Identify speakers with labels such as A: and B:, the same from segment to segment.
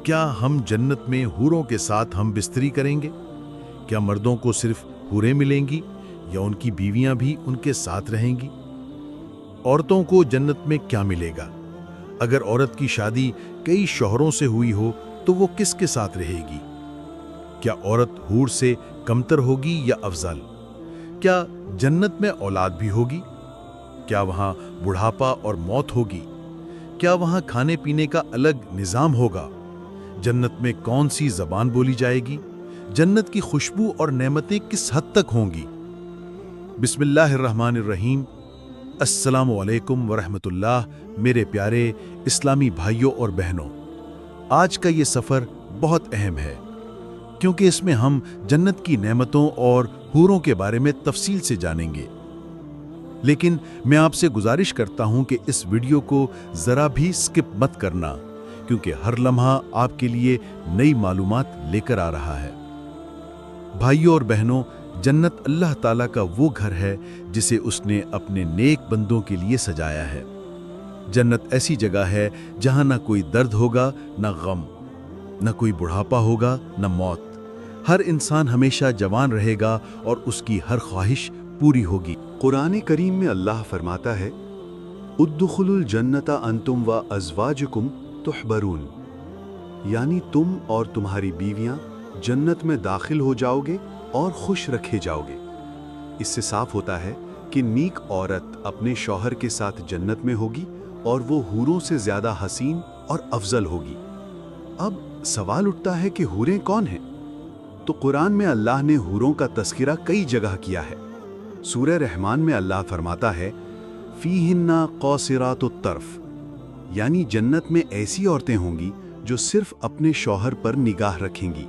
A: کیا ہم جنت میں حوروں کے ساتھ ہم بستری کریں گے؟ کیا مردوں کو صرف حوریں ملیں گی یا ان کی بیویاں بھی ان کے ساتھ رہیں گی؟ عورتوں کو جنت میں کیا ملے گا؟ اگر عورت کی شادی کئی شوہروں سے ہوئی ہو تو وہ کس کے ساتھ رہے گی؟ کیا عورت حور سے کمتر ہوگی یا افضل؟ کیا جنت میں اولاد بھی ہوگی؟ کیا وہاں بڑھاپا اور موت ہوگی؟ کیا وہاں کھانے پینے کا الگ نظام ہوگا؟ جنت میں کون سی زبان بولی جائے گی؟ جنت کی خوشبو اور نعمتیں کس حد تک ہوں گی؟ بسم اللہ الرحمن الرحیم۔ السلام علیکم ورحمۃ اللہ میرے پیارے اسلامی بھائیوں اور بہنوں، آج کا یہ سفر بہت اہم ہے کیونکہ اس میں ہم جنت کی نعمتوں اور حوروں کے بارے میں تفصیل سے جانیں گے۔ لیکن میں آپ سے گزارش کرتا ہوں کہ اس ویڈیو کو ذرا بھی سکپ مت کرنا، کیونکہ ہر لمحہ آپ کے لیے نئی معلومات لے کر آ رہا ہے۔ بھائیوں اور بہنوں، جنت اللہ تعالیٰ کا وہ گھر ہے جسے اس نے اپنے نیک بندوں کے لیے سجایا ہے۔ جنت ایسی جگہ ہے جہاں نہ کوئی درد ہوگا، نہ غم، نہ کوئی بڑھاپا ہوگا، نہ موت۔ ہر انسان ہمیشہ جوان رہے گا اور اس کی ہر خواہش پوری ہوگی۔
B: قرآن کریم میں اللہ فرماتا ہے، ادخلوا الجنت انتم و ازواجکم تحبرون، یعنی تم اور تمہاری بیویاں جنت میں داخل ہو جاؤ گے اور خوش رکھے جاؤ گے۔ اس سے صاف ہوتا ہے کہ نیک عورت اپنے شوہر کے ساتھ جنت میں ہوگی اور وہ حوروں سے زیادہ حسین اور افضل ہوگی۔ اب سوال اٹھتا ہے کہ حوریں کون ہیں؟ تو قرآن میں اللہ نے حوروں کا تذکرہ کئی جگہ کیا ہے۔ سورہ رحمان میں اللہ فرماتا ہے، فیہن قاصرات الطرف، یعنی جنت میں ایسی عورتیں ہوں گی جو صرف اپنے شوہر پر نگاہ رکھیں گی۔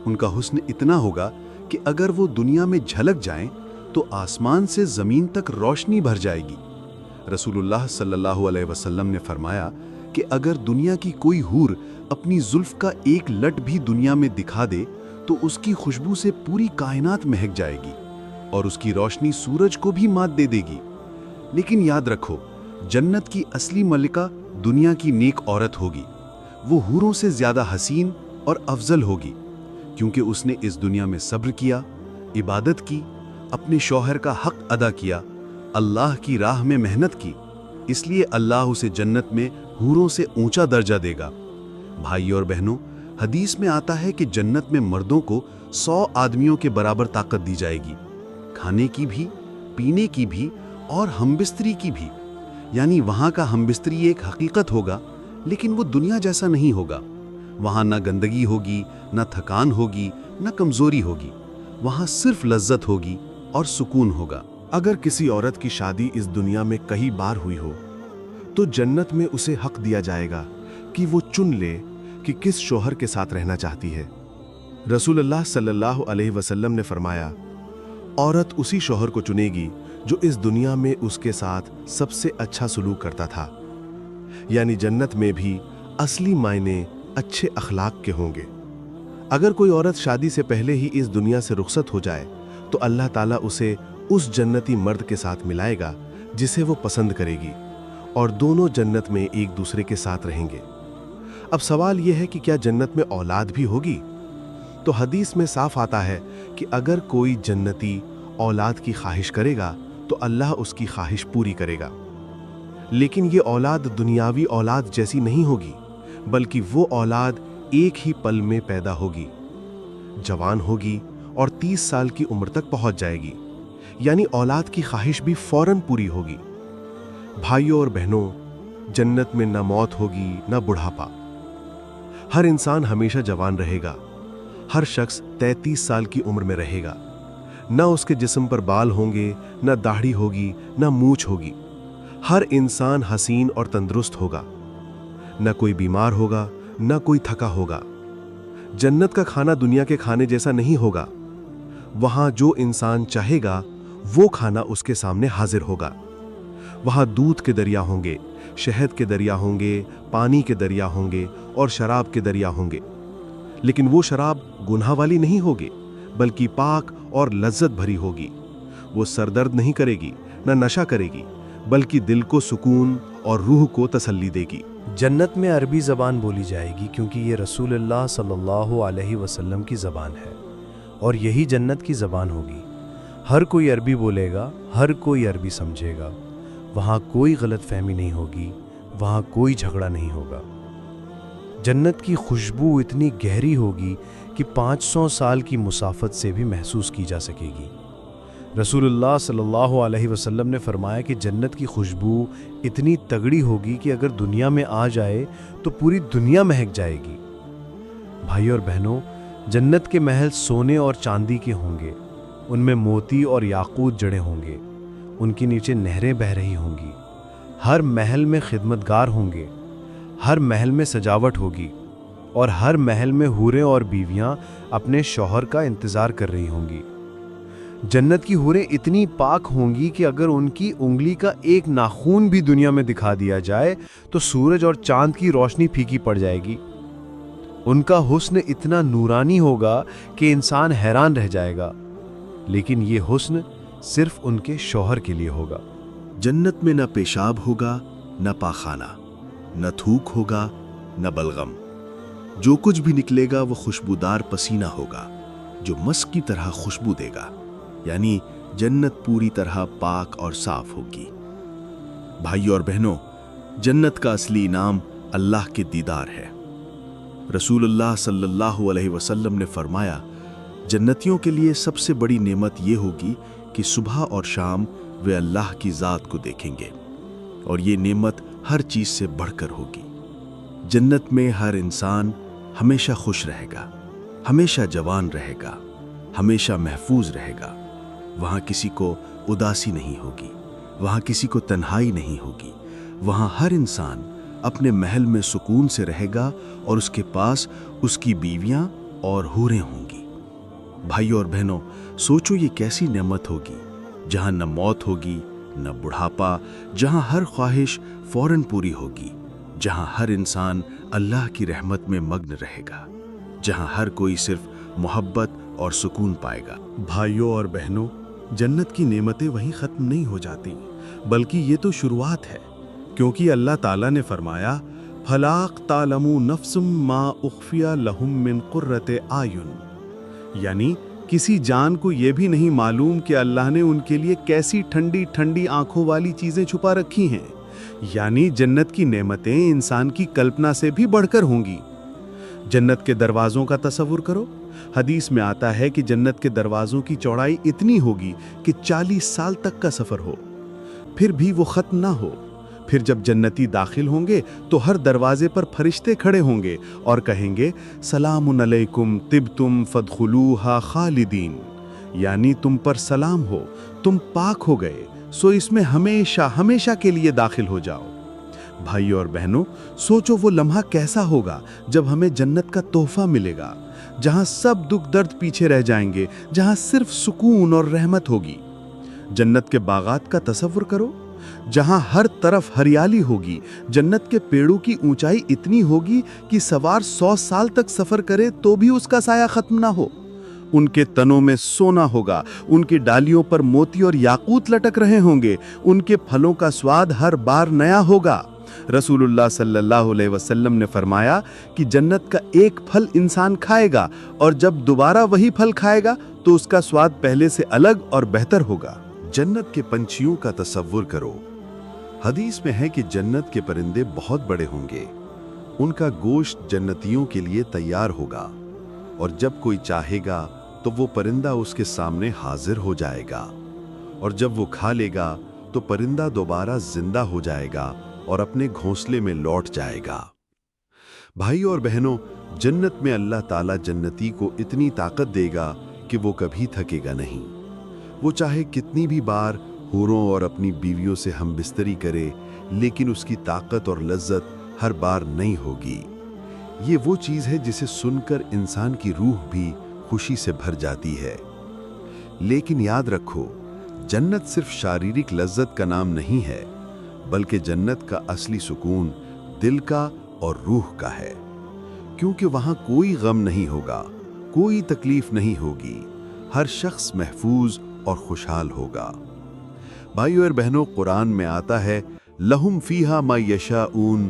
B: ان کا حسن اتنا ہوگا کہ اگر وہ دنیا میں جھلک جائیں تو آسمان سے زمین تک روشنی بھر جائے گی۔ رسول اللہ صلی اللہ علیہ وسلم نے فرمایا کہ اگر دنیا کی کوئی حور اپنی زلف کا ایک لٹ بھی دنیا میں دکھا دے تو اس کی خوشبو سے پوری کائنات مہک جائے گی اور اس کی روشنی سورج کو بھی مات دے دے گی۔ لیکن یاد رکھو، جنت کی اصلی ملکہ دنیا کی نیک عورت ہوگی۔ وہ حوروں سے زیادہ حسین اور افضل ہوگی کیونکہ اس نے اس دنیا میں صبر کیا، عبادت کی، اپنے شوہر کا حق ادا کیا، اللہ کی راہ میں محنت کی، اس لیے اللہ اسے جنت میں حوروں سے اونچا درجہ دے گا۔ بھائیوں اور بہنوں، حدیث میں آتا ہے کہ جنت میں مردوں کو 100 آدمیوں کے برابر طاقت دی جائے گی، کھانے کی بھی، پینے کی بھی اور ہمبستری کی بھی۔ یعنی وہاں کا ہمبستری ایک حقیقت ہوگا، لیکن وہ دنیا جیسا نہیں ہوگا۔ وہاں نہ گندگی ہوگی، نہ تھکان ہوگی، نہ کمزوری ہوگی۔ وہاں صرف لذت ہوگی اور سکون ہوگا۔
C: اگر کسی عورت کی شادی اس دنیا میں کئی بار ہوئی ہو تو جنت میں اسے حق دیا جائے گا کہ وہ چن لے کہ کس شوہر کے ساتھ رہنا چاہتی ہے۔ رسول اللہ صلی اللہ علیہ وسلم نے فرمایا، عورت اسی شوہر کو چنے گی جو اس دنیا میں اس کے ساتھ سب سے اچھا سلوک کرتا تھا۔ یعنی جنت میں بھی اصلی معنی اچھے اخلاق کے ہوں گے۔ اگر کوئی عورت شادی سے پہلے ہی اس دنیا سے رخصت ہو جائے تو اللہ تعالیٰ اسے اس جنتی مرد کے ساتھ ملائے گا جسے وہ پسند کرے گی، اور دونوں جنت میں ایک دوسرے کے ساتھ رہیں گے۔ اب سوال یہ ہے کہ کیا جنت میں اولاد بھی ہوگی؟ تو حدیث میں صاف آتا ہے کہ اگر کوئی جنتی اولاد کی خواہش کرے گا تو اللہ اس کی خواہش پوری کرے گا۔ لیکن یہ اولاد دنیاوی اولاد جیسی نہیں ہوگی، بلکہ وہ اولاد ایک ہی پل میں پیدا ہوگی، جوان ہوگی اور 30 سال کی عمر تک پہنچ جائے گی۔ یعنی اولاد کی خواہش بھی فوراً پوری ہوگی۔ بھائیوں اور بہنوں، جنت میں نہ موت ہوگی نہ بڑھاپا۔ ہر انسان ہمیشہ جوان رہے گا۔ ہر شخص 33 سال کی عمر میں رہے گا۔ نہ اس کے جسم پر بال ہوں گے، نہ داڑھی ہوگی، نہ مونچھ ہوگی۔ ہر انسان حسین اور تندرست ہوگا۔ نہ کوئی بیمار ہوگا، نہ کوئی تھکا ہوگا۔ جنت کا کھانا دنیا کے کھانے جیسا نہیں ہوگا۔ وہاں جو انسان چاہے گا وہ کھانا اس کے سامنے حاضر ہوگا۔ وہاں دودھ کے دریا ہوں گے، شہد کے دریا ہوں گے، پانی کے دریا ہوں گے اور شراب کے دریا ہوں گے۔ لیکن وہ شراب گناہ والی نہیں ہوگی، بلکہ پاک اور لذت بھری ہوگی۔ وہ سر درد نہیں کرے گی، نہ نشہ کرے گی، بلکہ دل کو سکون اور روح کو تسلی دے گی۔
D: جنت میں عربی زبان بولی جائے گی کیونکہ یہ رسول اللہ صلی اللہ علیہ وسلم کی زبان ہے اور یہی جنت کی زبان ہوگی۔ ہر کوئی عربی بولے گا، ہر کوئی عربی سمجھے گا، وہاں کوئی غلط فہمی نہیں ہوگی، وہاں کوئی جھگڑا نہیں ہوگا۔ جنت کی خوشبو اتنی گہری ہوگی کہ 500 سال کی مسافت سے بھی محسوس کی جا سکے گی۔ رسول اللہ صلی اللہ علیہ وسلم نے فرمایا کہ جنت کی خوشبو اتنی تگڑی ہوگی کہ اگر دنیا میں آ جائے تو پوری دنیا مہک جائے گی۔ بھائی اور بہنوں، جنت کے محل سونے اور چاندی کے ہوں گے، ان میں موتی اور یاقوت جڑے ہوں گے، ان کے نیچے نہریں بہہ رہی ہوں گی، ہر محل میں خدمتگار ہوں گے، ہر محل میں سجاوٹ ہوگی اور ہر محل میں حوریں اور بیویاں اپنے شوہر کا انتظار کر رہی ہوں گی۔ جنت کی حوریں اتنی پاک ہوں گی کہ اگر ان کی انگلی کا ایک ناخون بھی دنیا میں دکھا دیا جائے تو سورج اور چاند کی روشنی پھیکی پڑ جائے گی۔ ان کا حسن اتنا نورانی ہوگا کہ انسان حیران رہ جائے گا، لیکن یہ حسن صرف ان کے شوہر کے لیے ہوگا۔
C: جنت میں نہ پیشاب ہوگا، نہ پاخانہ، نہ تھوک ہوگا، نہ بلغم۔ جو کچھ بھی نکلے گا وہ خوشبودار پسینہ ہوگا جو مسک کی طرح خوشبو دے گا، یعنی جنت پوری طرح پاک اور صاف ہوگی۔ بھائیو اور بہنوں، جنت کا اصلی انعام اللہ کے دیدار ہے۔ رسول اللہ صلی اللہ علیہ وسلم نے فرمایا، جنتیوں کے لیے سب سے بڑی نعمت یہ ہوگی کہ صبح اور شام وہ اللہ کی ذات کو دیکھیں گے، اور یہ نعمت ہر چیز سے بڑھ کر ہوگی۔ جنت میں ہر انسان ہمیشہ خوش رہے گا، ہمیشہ جوان رہے گا، ہمیشہ محفوظ رہے گا۔ وہاں کسی کو اداسی نہیں ہوگی، وہاں کسی کو تنہائی نہیں ہوگی، وہاں ہر انسان اپنے محل میں سکون سے رہے گا اور اس کے پاس اس کی بیویاں اور حوریں ہوں گی۔ بھائیو اور بہنوں، سوچو یہ کیسی نعمت ہوگی جہاں نہ موت ہوگی، نہ بڑھاپا، جہاں ہر خواہش فوراً پوری ہوگی، جہاں ہر انسان اللہ کی رحمت میں مگن رہے گا، جہاں ہر کوئی صرف محبت اور سکون پائے گا۔
E: بھائیوں اور بہنوں، جنت کی نعمتیں وہیں ختم نہیں ہو جاتی، بلکہ یہ تو شروعات ہے، کیونکہ اللہ تعالیٰ نے فرمایا، فَلَا تَعْلَمُ نَفْسٌ مَا أُخْفِيَ لَهُم مِّن قُرَّةِ أَعْيُنٍ، یعنی کسی جان کو یہ بھی نہیں معلوم کہ اللہ نے ان کے لیے کیسی ٹھنڈی ٹھنڈی آنکھوں والی چیزیں چھپا رکھی ہیں۔ یعنی جنت کی نعمتیں انسان کی کلپنا سے بھی بڑھ کر ہوں گی۔ جنت کے دروازوں کا تصور کرو۔ حدیث میں آتا ہے کہ جنت کے دروازوں کی چوڑائی اتنی ہوگی کہ 40 سال تک کا سفر ہو، پھر بھی وہ ختم نہ ہو۔ پھر جب جنتی داخل ہوں گے تو ہر دروازے پر فرشتے کھڑے ہوں گے اور کہیں گے، سلام علیکم طبتم فادخلوها خالدین، یعنی تم پر سلام ہو، تم پاک ہو گئے، سو اس میں ہمیشہ ہمیشہ کے لیے داخل ہو جاؤ۔ بھائیو اور بہنوں، سوچو وہ لمحہ کیسا ہوگا جب ہمیں جنت کا تحفہ ملے گا، جہاں سب دکھ درد پیچھے رہ جائیں گے، جہاں صرف سکون اور رحمت ہوگی۔ جنت کے باغات کا تصور کرو، جہاں ہر طرف ہریالی ہوگی۔ جنت کے پیڑوں کی اونچائی اتنی ہوگی کہ سوار 100 سال تک سفر کرے تو بھی اس کا سایہ ختم نہ ہو۔ ان کے تنوں میں سونا ہوگا، ان کی ڈالیوں پر موتی اور یاقوت لٹک رہے ہوں گے، ان کے پھلوں کا سواد ہر بار نیا ہوگا۔ رسول اللہ صلی اللہ علیہ وسلم نے فرمایا کہ جنت کا ایک پھل انسان کھائے گا اور جب دوبارہ وہی پھل کھائے گا تو اس کا سواد پہلے سے الگ اور بہتر ہوگا۔
B: جنت کے پنچھیوں کا تصور کرو۔ حدیث میں ہے کہ جنت کے پرندے بہت بڑے ہوں گے، ان کا گوشت جنتیوں کے لیے تیار ہوگا، اور جب کوئی چاہے گا تو وہ پرندہ اس کے سامنے حاضر ہو جائے گا، اور جب وہ کھا لے گا تو پرندہ دوبارہ زندہ ہو جائے گا اور اپنے گھونسلے میں لوٹ جائے گا۔ بھائیو اور بہنوں، جنت میں اللہ تعالیٰ جنتی کو اتنی طاقت دے گا کہ وہ کبھی تھکے گا نہیں۔ وہ چاہے کتنی بھی بار حوروں اور اپنی بیویوں سے ہم بستری کرے، لیکن اس کی طاقت اور لذت ہر بار نہیں ہوگی۔ یہ وہ چیز ہے جسے سن کر انسان کی روح بھی خوشی سے بھر جاتی ہے۔ لیکن یاد رکھو، جنت صرف شاریرک لذت کا نام نہیں ہے، بلکہ جنت کا اصلی سکون دل کا اور روح کا ہے، کیونکہ وہاں کوئی غم نہیں ہوگا، کوئی تکلیف نہیں ہوگی، ہر شخص محفوظ اور خوشحال ہوگا۔ بھائیو اور بہنوں، قرآن میں آتا ہے، لہم فیہا ما یشاؤون